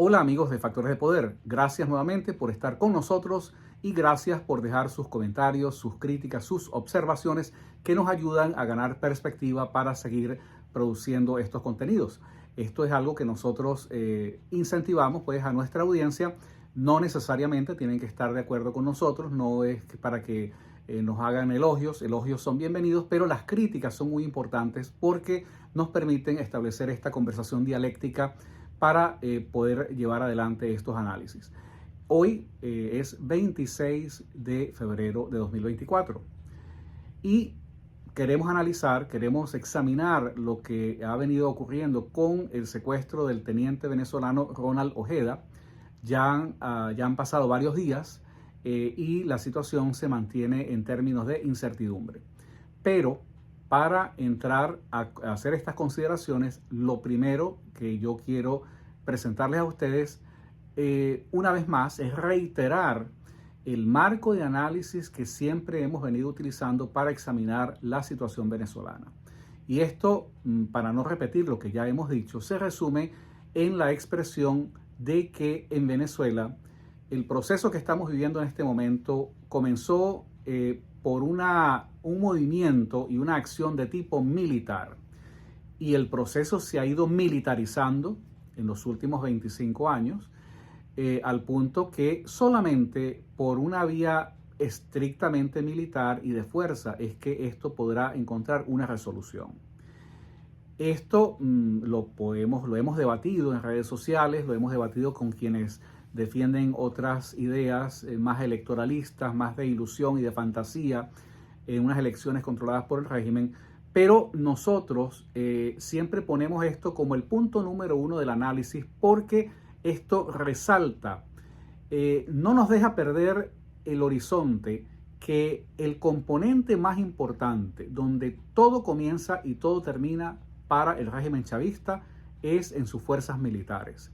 Hola amigos de Factores de Poder, gracias nuevamente por estar con nosotros y gracias por dejar sus comentarios, sus críticas, sus observaciones que nos ayudan a ganar perspectiva para seguir produciendo estos contenidos. Esto es algo que nosotros incentivamos pues a nuestra audiencia. No necesariamente tienen que estar de acuerdo con nosotros, no es para que nos hagan elogios son bienvenidos, pero las críticas son muy importantes porque nos permiten establecer esta conversación dialéctica para poder llevar adelante estos análisis. Hoy es 26 de febrero de 2024 y queremos examinar lo que ha venido ocurriendo con el secuestro del teniente venezolano Ronald Ojeda. Ya han pasado varios días y la situación se mantiene en términos de incertidumbre. Pero para entrar a hacer estas consideraciones, lo primero que yo quiero presentarles a ustedes una vez más es reiterar el marco de análisis que siempre hemos venido utilizando para examinar la situación venezolana. Y esto, para no repetir lo que ya hemos dicho, se resume en la expresión de que en Venezuela el proceso que estamos viviendo en este momento comenzó por un movimiento y una acción de tipo militar. Y el proceso se ha ido militarizando en los últimos 25 años, al punto que solamente por una vía estrictamente militar y de fuerza es que esto podrá encontrar una resolución. Esto lo hemos debatido en redes sociales, lo hemos debatido con quienes defienden otras ideas más electoralistas, más de ilusión y de fantasía en unas elecciones controladas por el régimen, pero nosotros siempre ponemos esto como el punto número uno del análisis porque esto resalta, no nos deja perder el horizonte, que el componente más importante, donde todo comienza y todo termina para el régimen chavista, es en sus fuerzas militares.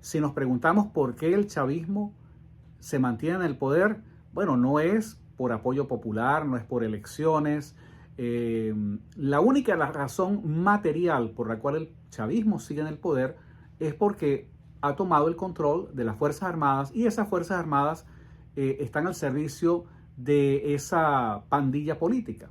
Si nos preguntamos por qué el chavismo se mantiene en el poder, bueno, no es por apoyo popular, no es por elecciones. La única razón material por la cual el chavismo sigue en el poder es porque ha tomado el control de las Fuerzas Armadas y esas Fuerzas Armadas están al servicio de esa pandilla política.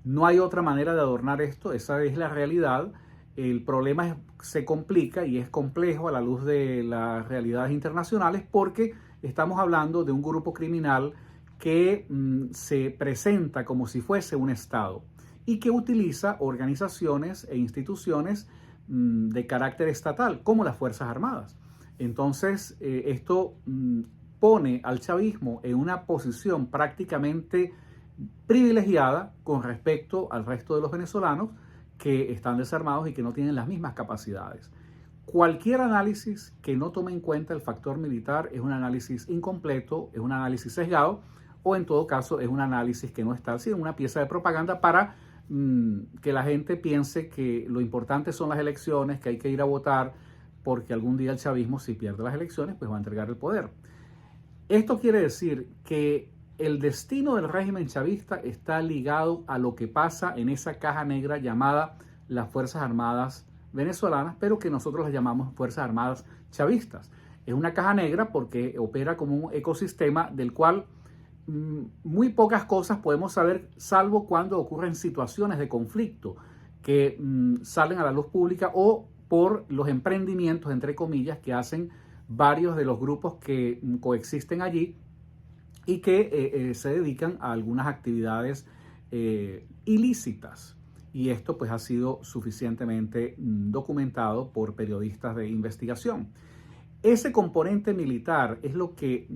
No hay otra manera de adornar esto, esa es la realidad. El problema se complica y es complejo a la luz de las realidades internacionales porque estamos hablando de un grupo criminal que se presenta como si fuese un Estado y que utiliza organizaciones e instituciones de carácter estatal, como las Fuerzas Armadas. Entonces, esto pone al chavismo en una posición prácticamente privilegiada con respecto al resto de los venezolanos que están desarmados y que no tienen las mismas capacidades. Cualquier análisis que no tome en cuenta el factor militar es un análisis incompleto, es un análisis sesgado o en todo caso es un análisis que no está sino una pieza de propaganda para que la gente piense que lo importante son las elecciones, que hay que ir a votar porque algún día el chavismo, si pierde las elecciones, pues va a entregar el poder. Esto quiere decir que el destino del régimen chavista está ligado a lo que pasa en esa caja negra llamada las Fuerzas Armadas venezolanas, pero que nosotros las llamamos Fuerzas Armadas chavistas. Es una caja negra porque opera como un ecosistema del cual muy pocas cosas podemos saber, salvo cuando ocurren situaciones de conflicto que salen a la luz pública o por los emprendimientos, entre comillas, que hacen varios de los grupos que coexisten allí y que se dedican a algunas actividades ilícitas. Y esto pues ha sido suficientemente documentado por periodistas de investigación. Ese componente militar es lo que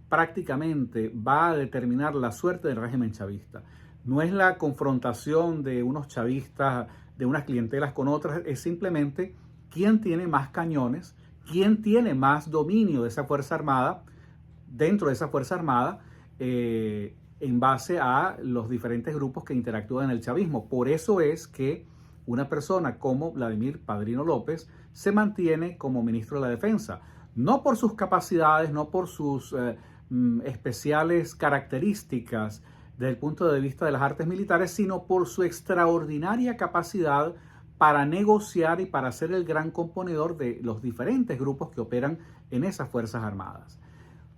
prácticamente va a determinar la suerte del régimen chavista. No es la confrontación de unos chavistas, de unas clientelas con otras, es simplemente quién tiene más cañones, quién tiene más dominio de esa Fuerza Armada, dentro de esa Fuerza Armada, en base a los diferentes grupos que interactúan en el chavismo. Por eso es que una persona como Vladimir Padrino López se mantiene como ministro de la Defensa, no por sus capacidades, no por sus especiales características desde el punto de vista de las artes militares, sino por su extraordinaria capacidad para negociar y para ser el gran componedor de los diferentes grupos que operan en esas Fuerzas Armadas.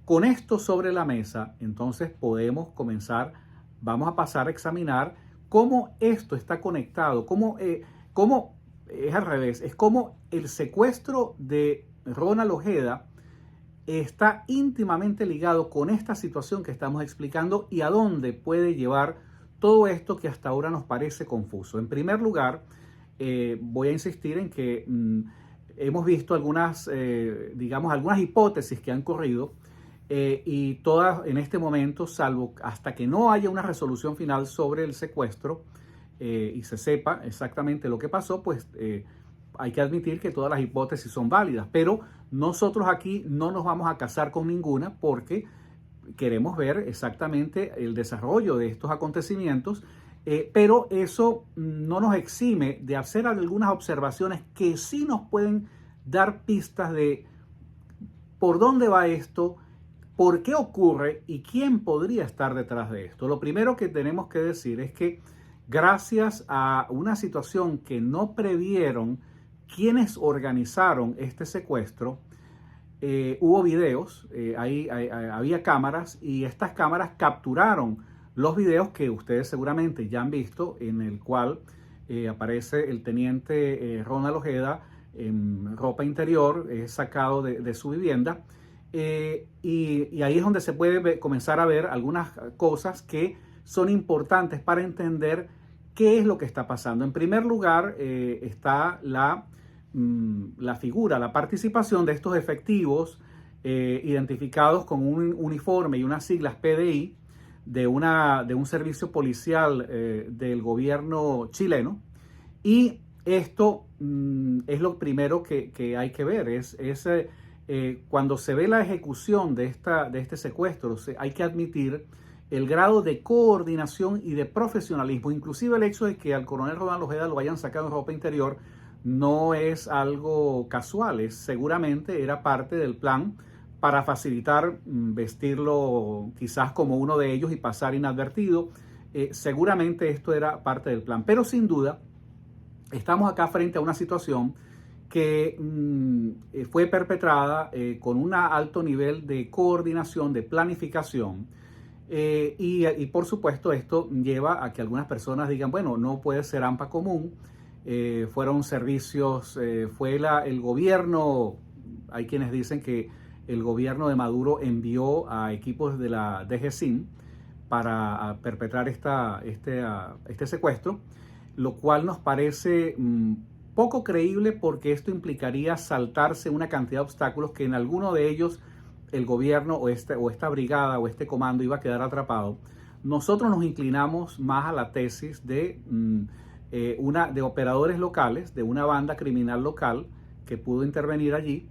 Con esto sobre la mesa, entonces podemos comenzar, vamos a pasar a examinar cómo esto está conectado, cómo es al revés, es como el secuestro de Ronald Ojeda está íntimamente ligado con esta situación que estamos explicando y a dónde puede llevar todo esto que hasta ahora nos parece confuso. En primer lugar, voy a insistir en que hemos visto algunas hipótesis que han corrido y todas en este momento, salvo hasta que no haya una resolución final sobre el secuestro y se sepa exactamente lo que pasó, pues hay que admitir que todas las hipótesis son válidas, pero nosotros aquí no nos vamos a casar con ninguna porque queremos ver exactamente el desarrollo de estos acontecimientos, pero eso no nos exime de hacer algunas observaciones que sí nos pueden dar pistas de por dónde va esto, por qué ocurre y quién podría estar detrás de esto. Lo primero que tenemos que decir es que gracias a una situación que no previeron quienes organizaron este secuestro, hubo videos, había cámaras y estas cámaras capturaron los videos que ustedes seguramente ya han visto, en el cual aparece el teniente Ronald Ojeda en ropa interior, sacado de su vivienda, y ahí es donde se puede comenzar a ver algunas cosas que son importantes para entender qué es lo que está pasando. En primer lugar, está la figura, la participación de estos efectivos identificados con un uniforme y unas siglas PDI de un servicio policial del gobierno chileno. Y esto es lo primero que hay que ver, cuando se ve la ejecución de este secuestro, hay que admitir el grado de coordinación y de profesionalismo, inclusive el hecho de que al coronel Ronald Ojeda lo hayan sacado en ropa interior, no es algo casual, seguramente era parte del plan para facilitar vestirlo quizás como uno de ellos y pasar inadvertido. Seguramente esto era parte del plan, pero sin duda estamos acá frente a una situación que fue perpetrada con un alto nivel de coordinación, de planificación, y por supuesto esto lleva a que algunas personas digan, bueno, no puede ser AMPA común, fueron servicios, fue el gobierno, hay quienes dicen que el gobierno de Maduro envió a equipos de la DGCIN para perpetrar este secuestro, lo cual nos parece poco creíble porque esto implicaría saltarse una cantidad de obstáculos que en alguno de ellos el gobierno o esta brigada o este comando iba a quedar atrapado. Nosotros nos inclinamos más a la tesis de operadores locales, de una banda criminal local que pudo intervenir allí,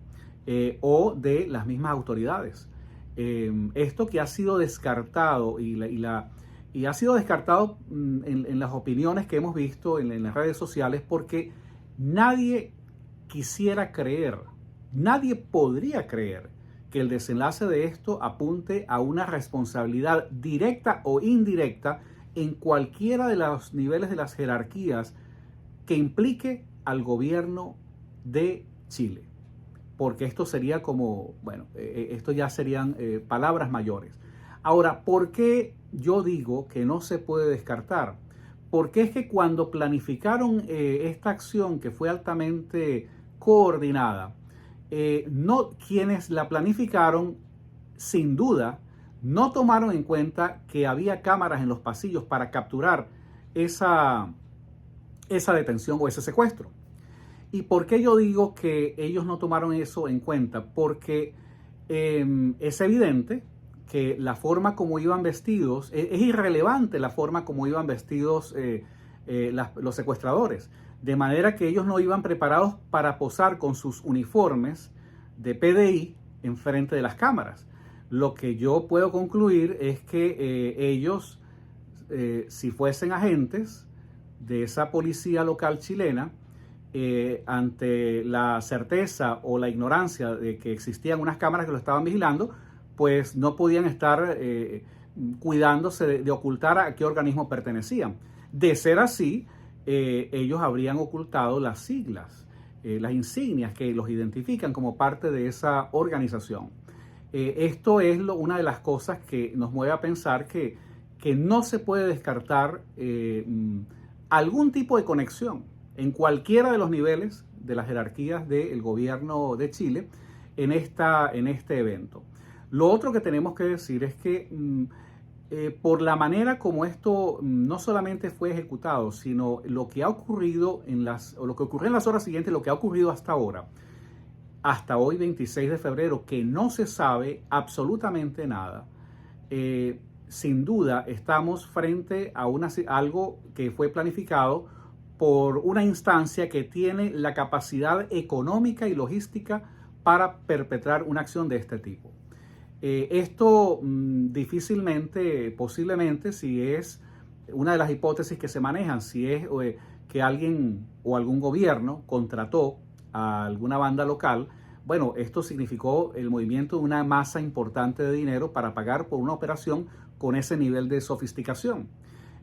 o de las mismas autoridades. Esto que ha sido descartado y ha sido descartado en las opiniones que hemos visto en las redes sociales porque nadie quisiera creer, nadie podría creer que el desenlace de esto apunte a una responsabilidad directa o indirecta en cualquiera de los niveles de las jerarquías que implique al gobierno de Chile. Porque esto sería como, bueno, esto ya serían palabras mayores. Ahora, ¿por qué yo digo que no se puede descartar? Porque es que cuando planificaron esta acción que fue altamente coordinada, quienes la planificaron, sin duda, no tomaron en cuenta que había cámaras en los pasillos para capturar esa detención o ese secuestro. ¿Y por qué yo digo que ellos no tomaron eso en cuenta? Porque es evidente que la forma como iban vestidos, es irrelevante la forma como iban vestidos los secuestradores. De manera que ellos no iban preparados para posar con sus uniformes de PDI enfrente de las cámaras. Lo que yo puedo concluir es que ellos, si fuesen agentes de esa policía local chilena, ante la certeza o la ignorancia de que existían unas cámaras que lo estaban vigilando, pues no podían estar cuidándose de ocultar a qué organismo pertenecían. De ser así, ellos habrían ocultado las siglas, las insignias que los identifican como parte de esa organización. Esto es una de las cosas que nos mueve a pensar que no se puede descartar algún tipo de conexión en cualquiera de los niveles de las jerarquías del gobierno de Chile en este evento. Lo otro que tenemos que decir es que por la manera como esto no solamente fue ejecutado, sino lo que ha ocurrido lo que ocurrió en las horas siguientes, lo que ha ocurrido hasta ahora, hasta hoy 26 de febrero, que no se sabe absolutamente nada. Sin duda estamos frente a algo que fue planificado por una instancia que tiene la capacidad económica y logística para perpetrar una acción de este tipo. Esto difícilmente, posiblemente, si es una de las hipótesis que se manejan, si es que alguien o algún gobierno contrató a alguna banda local, bueno, esto significó el movimiento de una masa importante de dinero para pagar por una operación con ese nivel de sofisticación.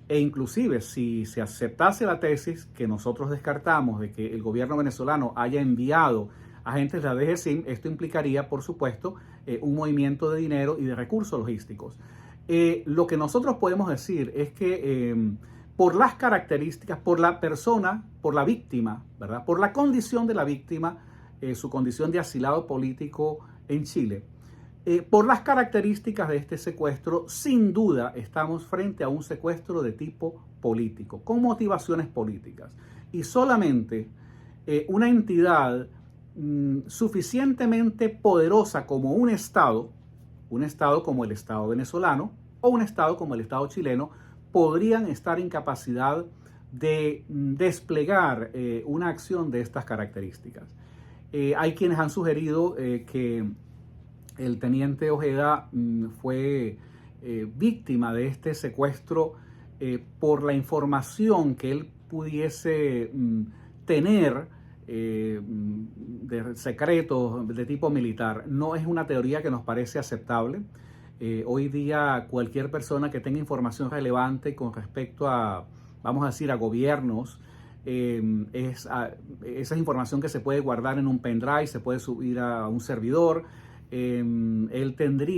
E inclusive si se aceptase la tesis que nosotros descartamos de que el gobierno venezolano haya enviado agentes de la DGCIM, esto implicaría, por supuesto, un movimiento de dinero y de recursos logísticos. Lo que nosotros podemos decir es que por las características, por la persona, por la víctima, ¿verdad? Por la condición de la víctima, su condición de asilado político en Chile, por las características de este secuestro, sin duda estamos frente a un secuestro de tipo político, con motivaciones políticas. Y solamente una entidad suficientemente poderosa como un Estado como el Estado venezolano o un Estado como el Estado chileno, podrían estar en capacidad de desplegar una acción de estas características. Hay quienes han sugerido que el teniente Ojeda fue víctima de este secuestro por la información que él pudiese tener de secretos de tipo militar. No es una teoría que nos parece aceptable. Hoy día cualquier persona que tenga información relevante con respecto a, vamos a decir, a gobiernos, esa es información que se puede guardar en un pendrive, se puede subir a un servidor. Él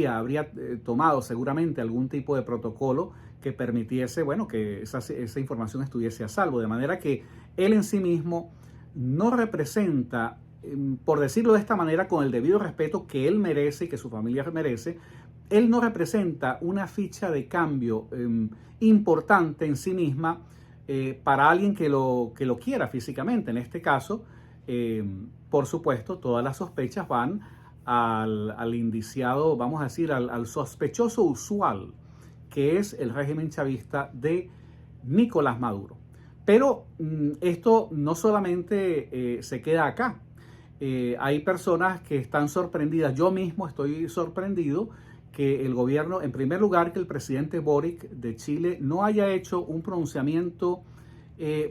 habría tomado seguramente algún tipo de protocolo que permitiese, bueno, que esa información estuviese a salvo, de manera que él en sí mismo no representa, por decirlo de esta manera, con el debido respeto que él merece y que su familia merece, él no representa una ficha de cambio importante en sí misma para alguien que lo quiera físicamente. En este caso, por supuesto, todas las sospechas van al indiciado, vamos a decir, al sospechoso usual, que es el régimen chavista de Nicolás Maduro. Pero esto no solamente se queda acá. Hay personas que están sorprendidas. Yo mismo estoy sorprendido que el gobierno, en primer lugar, que el presidente Boric de Chile no haya hecho un pronunciamiento,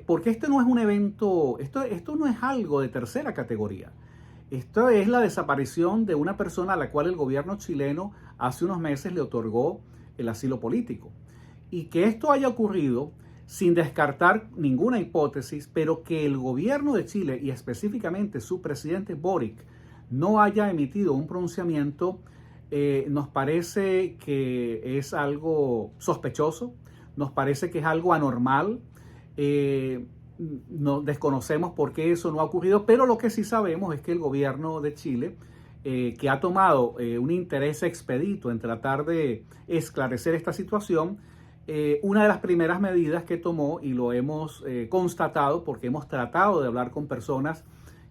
porque este no es un evento, esto no es algo de tercera categoría. Esto es la desaparición de una persona a la cual el gobierno chileno hace unos meses le otorgó el asilo político. Y que esto haya ocurrido sin descartar ninguna hipótesis, pero que el gobierno de Chile y específicamente su presidente Boric no haya emitido un pronunciamiento, nos parece que es algo sospechoso, nos parece que es algo anormal. No desconocemos por qué eso no ha ocurrido, pero lo que sí sabemos es que el gobierno de Chile, que ha tomado un interés expedito en tratar de esclarecer esta situación, una de las primeras medidas que tomó, y lo hemos constatado porque hemos tratado de hablar con personas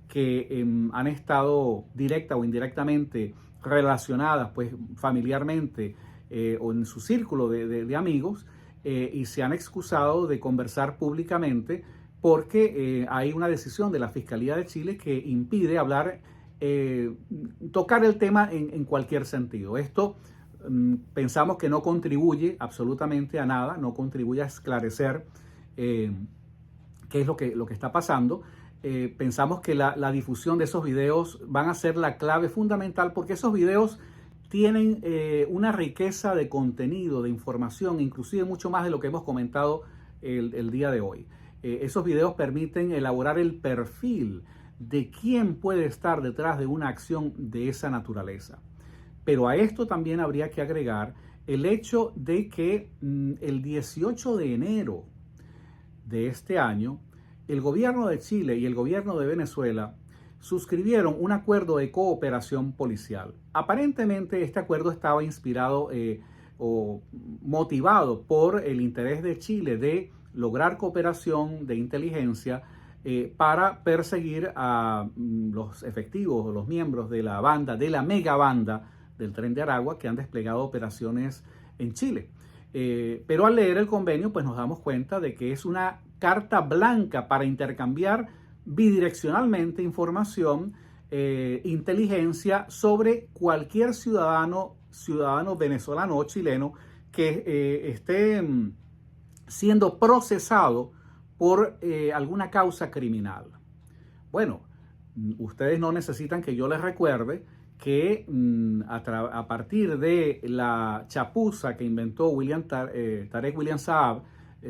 que han estado directa o indirectamente relacionadas, pues familiarmente o en su círculo de amigos, y se han excusado de conversar públicamente porque hay una decisión de la Fiscalía de Chile que impide hablar, tocar el tema en cualquier sentido. Esto pensamos que no contribuye absolutamente a nada, no contribuye a esclarecer qué es lo que está pasando. Pensamos que la difusión de esos videos van a ser la clave fundamental, porque esos videos tienen una riqueza de contenido, de información, inclusive mucho más de lo que hemos comentado el día de hoy. Esos videos permiten elaborar el perfil de quién puede estar detrás de una acción de esa naturaleza. Pero a esto también habría que agregar el hecho de que el 18 de enero de este año, el gobierno de Chile y el gobierno de Venezuela suscribieron un acuerdo de cooperación policial. Aparentemente este acuerdo estaba inspirado o motivado por el interés de Chile de lograr cooperación de inteligencia para perseguir a los efectivos o los miembros de la banda, de la mega banda del Tren de Aragua, que han desplegado operaciones en Chile. Pero al leer el convenio, pues nos damos cuenta de que es una carta blanca para intercambiar bidireccionalmente información, inteligencia sobre cualquier ciudadano venezolano o chileno que esté siendo procesado por alguna causa criminal. Bueno, ustedes no necesitan que yo les recuerde que a partir de la chapuza que inventó Tarek William Saab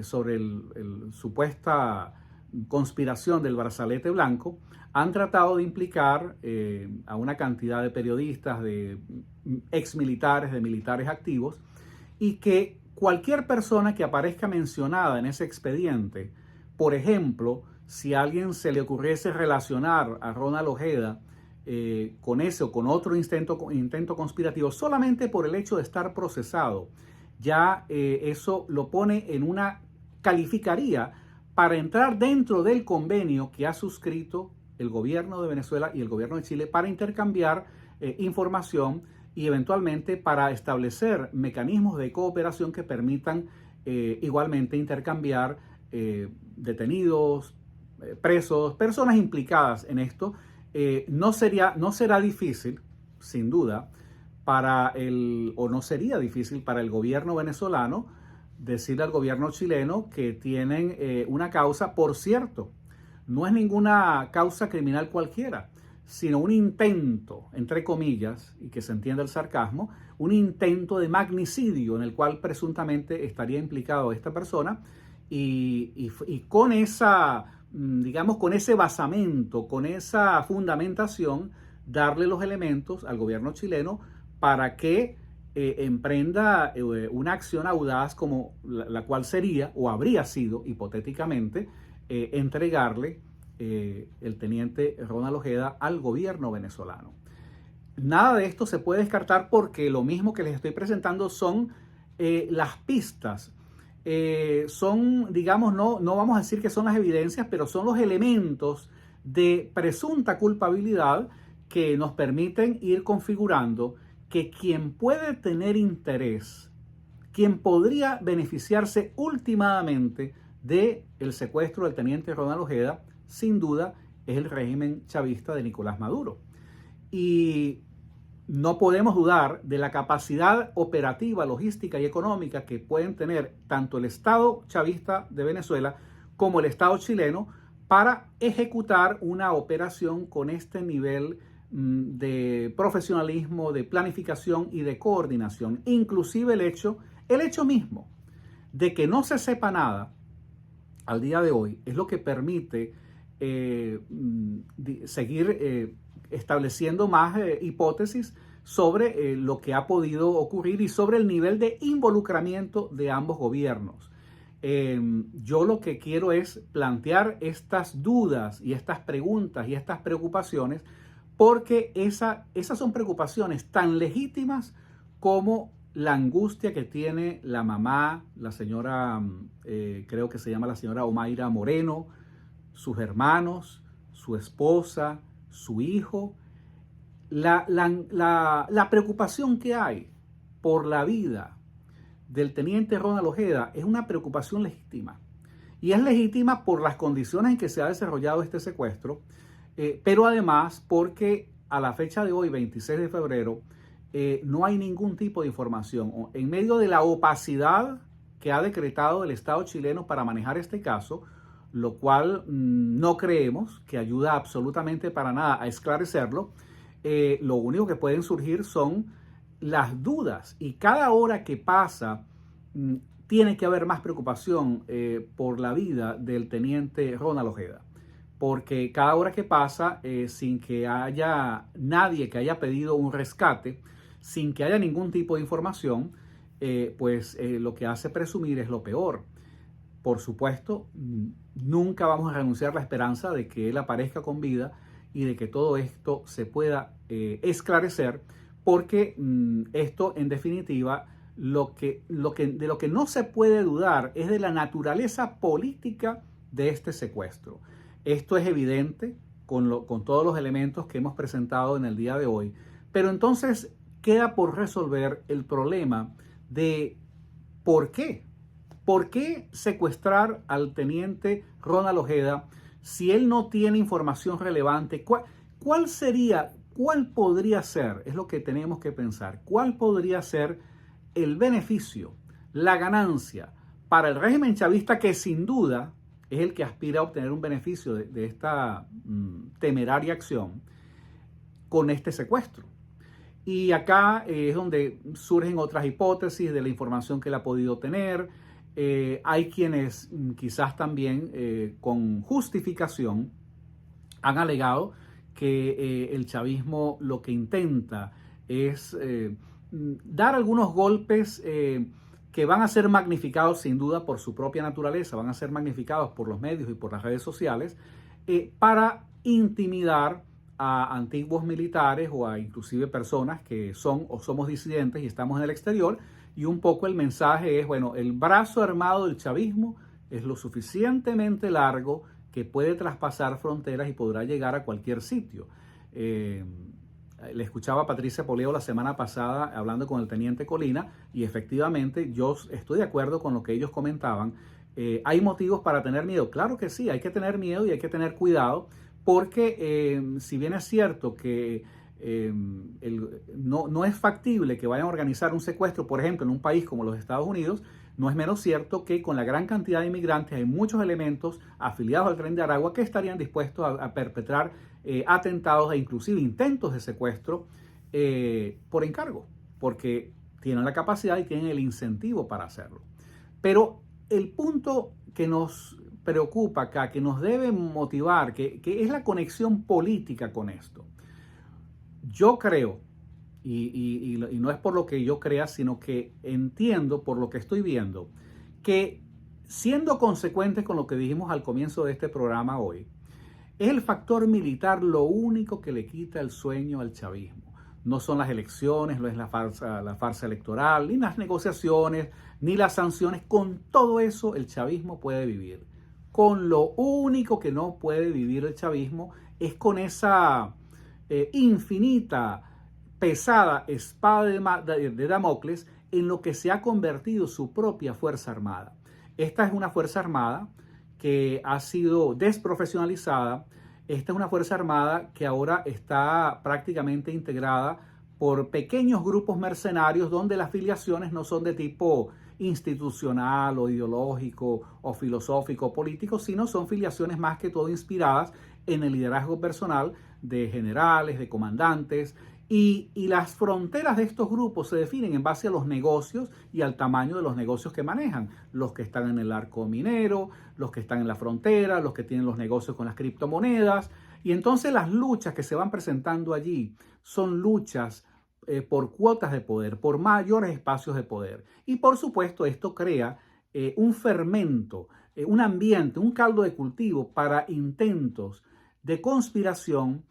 sobre la supuesta conspiración del brazalete blanco, han tratado de implicar a una cantidad de periodistas, de exmilitares, de militares activos, y que cualquier persona que aparezca mencionada en ese expediente, por ejemplo, si a alguien se le ocurriese relacionar a Ronald Ojeda con ese o con otro intento conspirativo, solamente por el hecho de estar procesado, ya eso lo pone en una calificaría para entrar dentro del convenio que ha suscrito el gobierno de Venezuela y el gobierno de Chile para intercambiar información y eventualmente para establecer mecanismos de cooperación que permitan igualmente intercambiar detenidos, presos, personas implicadas en esto. No será difícil, sin duda, no sería difícil para el gobierno venezolano decirle al gobierno chileno que tienen una causa. Por cierto, no es ninguna causa criminal cualquiera, sino un intento, entre comillas, y que se entienda el sarcasmo, un intento de magnicidio en el cual presuntamente estaría implicado esta persona y con esa, digamos, con ese basamento, con esa fundamentación, darle los elementos al gobierno chileno para que emprenda una acción audaz como la cual sería o habría sido hipotéticamente entregarle el teniente Ronald Ojeda al gobierno venezolano. Nada de esto se puede descartar porque lo mismo que les estoy presentando son las pistas. Son, digamos, no vamos a decir que son las evidencias, pero son los elementos de presunta culpabilidad que nos permiten ir configurando que quien puede tener interés, quien podría beneficiarse últimamente del secuestro del teniente Ronald Ojeda, sin duda es el régimen chavista de Nicolás Maduro. Y no podemos dudar de la capacidad operativa, logística y económica que pueden tener tanto el Estado chavista de Venezuela como el Estado chileno para ejecutar una operación con este nivel de profesionalismo, de planificación y de coordinación. Inclusive el hecho mismo de que no se sepa nada al día de hoy es lo que permite seguir estableciendo más hipótesis sobre lo que ha podido ocurrir y sobre el nivel de involucramiento de ambos gobiernos. Yo lo que quiero es plantear estas dudas y estas preguntas y estas preocupaciones porque esas son preocupaciones tan legítimas como la angustia que tiene la mamá, la señora, creo que se llama la señora Omaira Moreno, sus hermanos, su esposa, su hijo, la preocupación que hay por la vida del teniente Ronald Ojeda es una preocupación legítima. Y es legítima por las condiciones en que se ha desarrollado este secuestro, pero además porque a la fecha de hoy, 26 de febrero, no hay ningún tipo de información. En medio de la opacidad que ha decretado el Estado chileno para manejar este caso, lo cual no creemos que ayuda absolutamente para nada a esclarecerlo, lo único que pueden surgir son las dudas. Y cada hora que pasa tiene que haber más preocupación por la vida del teniente Ronald Ojeda, porque cada hora que pasa, sin que haya nadie que haya pedido un rescate, sin que haya ningún tipo de información, lo que hace presumir es lo peor. Por supuesto, nunca vamos a renunciar a la esperanza de que él aparezca con vida y de que todo esto se pueda esclarecer, porque esto, en definitiva, de lo que no se puede dudar es de la naturaleza política de este secuestro. Esto es evidente con todos los elementos que hemos presentado en el día de hoy, pero entonces queda por resolver el problema de por qué. ¿Por qué secuestrar al teniente Ronald Ojeda si él no tiene información relevante? ¿Cuál podría ser? Es lo que tenemos que pensar. ¿Cuál podría ser el beneficio, la ganancia para el régimen chavista, que sin duda es el que aspira a obtener un beneficio de esta temeraria acción con este secuestro? Y acá es donde surgen otras hipótesis de la información que él ha podido tener. Hay quienes quizás también con justificación han alegado que el chavismo lo que intenta es dar algunos golpes que van a ser magnificados sin duda por su propia naturaleza, van a ser magnificados por los medios y por las redes sociales para intimidar a antiguos militares o a inclusive personas que son o somos disidentes y estamos en el exterior. Y un poco el mensaje es, bueno, el brazo armado del chavismo es lo suficientemente largo que puede traspasar fronteras y podrá llegar a cualquier sitio. Le escuchaba a Patricia Poleo la semana pasada hablando con el teniente Colina, y efectivamente yo estoy de acuerdo con lo que ellos comentaban. ¿Hay motivos para tener miedo? Claro que sí, hay que tener miedo y hay que tener cuidado, porque si bien es cierto que no es factible que vayan a organizar un secuestro, por ejemplo, en un país como los Estados Unidos, no es menos cierto que con la gran cantidad de inmigrantes hay muchos elementos afiliados al Tren de Aragua que estarían dispuestos a perpetrar atentados e inclusive intentos de secuestro por encargo, porque tienen la capacidad y tienen el incentivo para hacerlo. Pero el punto que nos preocupa acá, que nos debe motivar, que es la conexión política con esto. Yo creo, y no es por lo que yo crea, sino que entiendo por lo que estoy viendo, que siendo consecuentes con lo que dijimos al comienzo de este programa hoy, es el factor militar lo único que le quita el sueño al chavismo. No son las elecciones, no es la farsa electoral, ni las negociaciones, ni las sanciones. Con todo eso el chavismo puede vivir. Con lo único que no puede vivir el chavismo es con esa infinita, pesada espada de Damocles en lo que se ha convertido su propia Fuerza Armada. Esta es una Fuerza Armada que ha sido desprofesionalizada. Esta es una Fuerza Armada que ahora está prácticamente integrada por pequeños grupos mercenarios donde las filiaciones no son de tipo institucional o ideológico o filosófico o político, sino son filiaciones más que todo inspiradas en el liderazgo personal de generales, de comandantes, y las fronteras de estos grupos se definen en base a los negocios y al tamaño de los negocios que manejan. Los que están en el arco minero, los que están en la frontera, los que tienen los negocios con las criptomonedas. Y entonces las luchas que se van presentando allí son luchas por cuotas de poder, por mayores espacios de poder. Y por supuesto esto crea un fermento, un ambiente, un caldo de cultivo para intentos de conspiración,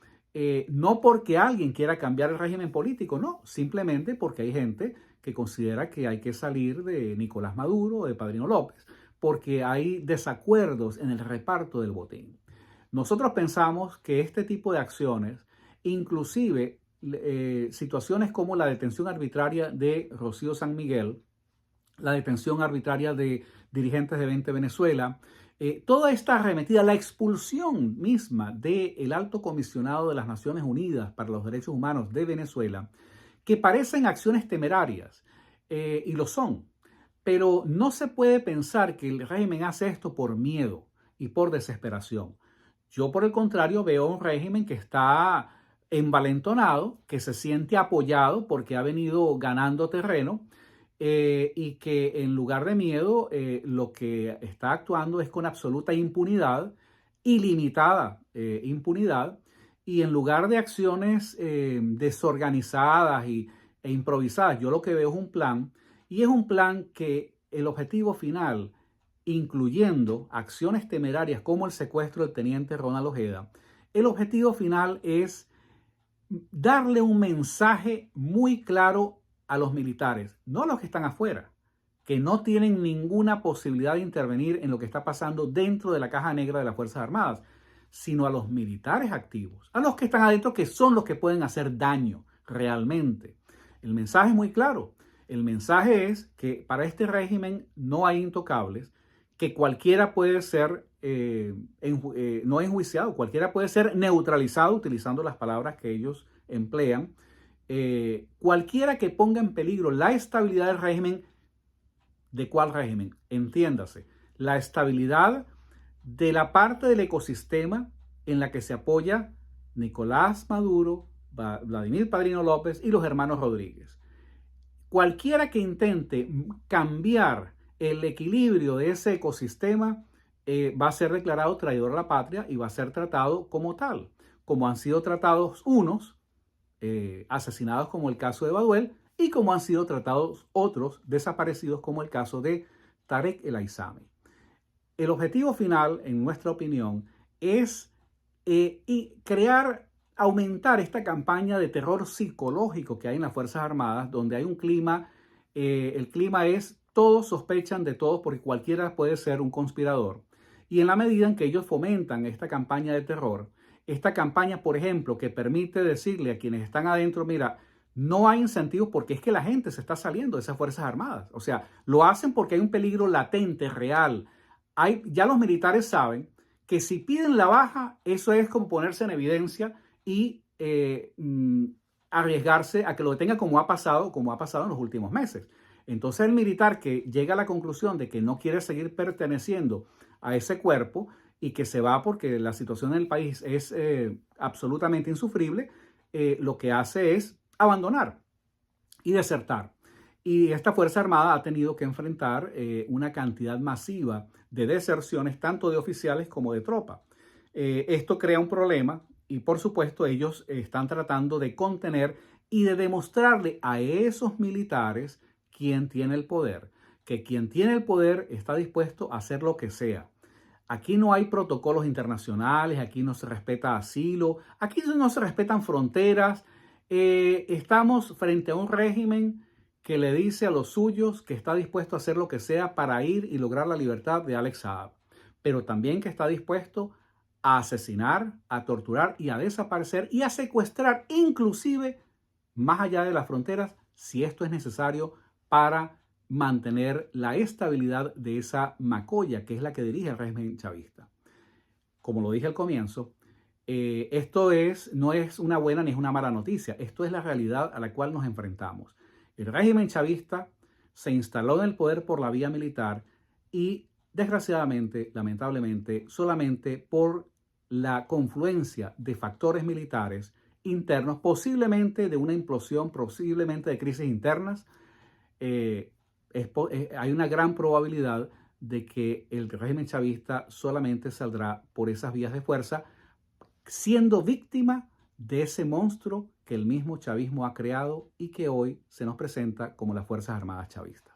no porque alguien quiera cambiar el régimen político, no, simplemente porque hay gente que considera que hay que salir de Nicolás Maduro o de Padrino López, porque hay desacuerdos en el reparto del botín. Nosotros pensamos que este tipo de acciones, inclusive situaciones como la detención arbitraria de Rocío San Miguel, la detención arbitraria de dirigentes de 20 Venezuela, toda esta arremetida, la expulsión misma del alto comisionado de las Naciones Unidas para los Derechos Humanos de Venezuela, que parecen acciones temerarias, y lo son, pero no se puede pensar que el régimen hace esto por miedo y por desesperación. Yo, por el contrario, veo un régimen que está envalentonado, que se siente apoyado porque ha venido ganando terreno, y que en lugar de miedo lo que está actuando es con absoluta impunidad, ilimitada impunidad, y en lugar de acciones desorganizadas e improvisadas, yo lo que veo es un plan, y es un plan que el objetivo final, incluyendo acciones temerarias como el secuestro del teniente Ronald Ojeda, el objetivo final es darle un mensaje muy claro a los militares, no a los que están afuera, que no tienen ninguna posibilidad de intervenir en lo que está pasando dentro de la caja negra de las Fuerzas Armadas, sino a los militares activos, a los que están adentro, que son los que pueden hacer daño realmente. El mensaje es muy claro. El mensaje es que para este régimen no hay intocables, que cualquiera puede ser no enjuiciado, cualquiera puede ser neutralizado utilizando las palabras que ellos emplean. Cualquiera que ponga en peligro la estabilidad del régimen. ¿De cuál régimen? Entiéndase, la estabilidad de la parte del ecosistema en la que se apoya Nicolás Maduro, Vladimir Padrino López y los hermanos Rodríguez. Cualquiera que intente cambiar el equilibrio de ese ecosistema va a ser declarado traidor a la patria y va a ser tratado como tal, como han sido tratados unos asesinados como el caso de Baduel y como han sido tratados otros desaparecidos como el caso de Tarek El Aissami. El objetivo final, en nuestra opinión, es aumentar esta campaña de terror psicológico que hay en las Fuerzas Armadas, donde hay un clima, el clima es todos sospechan de todos porque cualquiera puede ser un conspirador. Y en la medida en que ellos fomentan esta campaña de terror, esta campaña, por ejemplo, que permite decirle a quienes están adentro, mira, no hay incentivos porque es que la gente se está saliendo de esas Fuerzas Armadas. O sea, lo hacen porque hay un peligro latente, real. Ya los militares saben que si piden la baja, eso es como ponerse en evidencia y arriesgarse a que lo detenga como ha pasado en los últimos meses. Entonces el militar que llega a la conclusión de que no quiere seguir perteneciendo a ese cuerpo y que se va porque la situación en el país es absolutamente insufrible, lo que hace es abandonar y desertar. Y esta Fuerza Armada ha tenido que enfrentar una cantidad masiva de deserciones, tanto de oficiales como de tropa. Esto crea un problema y, por supuesto, ellos están tratando de contener y de demostrarle a esos militares quién tiene el poder, que quien tiene el poder está dispuesto a hacer lo que sea. Aquí no hay protocolos internacionales, aquí no se respeta asilo, aquí no se respetan fronteras. Estamos frente a un régimen que le dice a los suyos que está dispuesto a hacer lo que sea para ir y lograr la libertad de Alex Saab, pero también que está dispuesto a asesinar, a torturar y a desaparecer y a secuestrar, inclusive más allá de las fronteras, si esto es necesario para mantener la estabilidad de esa macolla que es la que dirige el régimen chavista. Como lo dije al comienzo, esto no es una buena ni es una mala noticia. Esto es la realidad a la cual nos enfrentamos. El régimen chavista se instaló en el poder por la vía militar y desgraciadamente, lamentablemente, solamente por la confluencia de factores militares internos, posiblemente de una implosión, posiblemente de crisis internas, hay una gran probabilidad de que el régimen chavista solamente saldrá por esas vías de fuerza, siendo víctima de ese monstruo que el mismo chavismo ha creado y que hoy se nos presenta como las Fuerzas Armadas chavistas.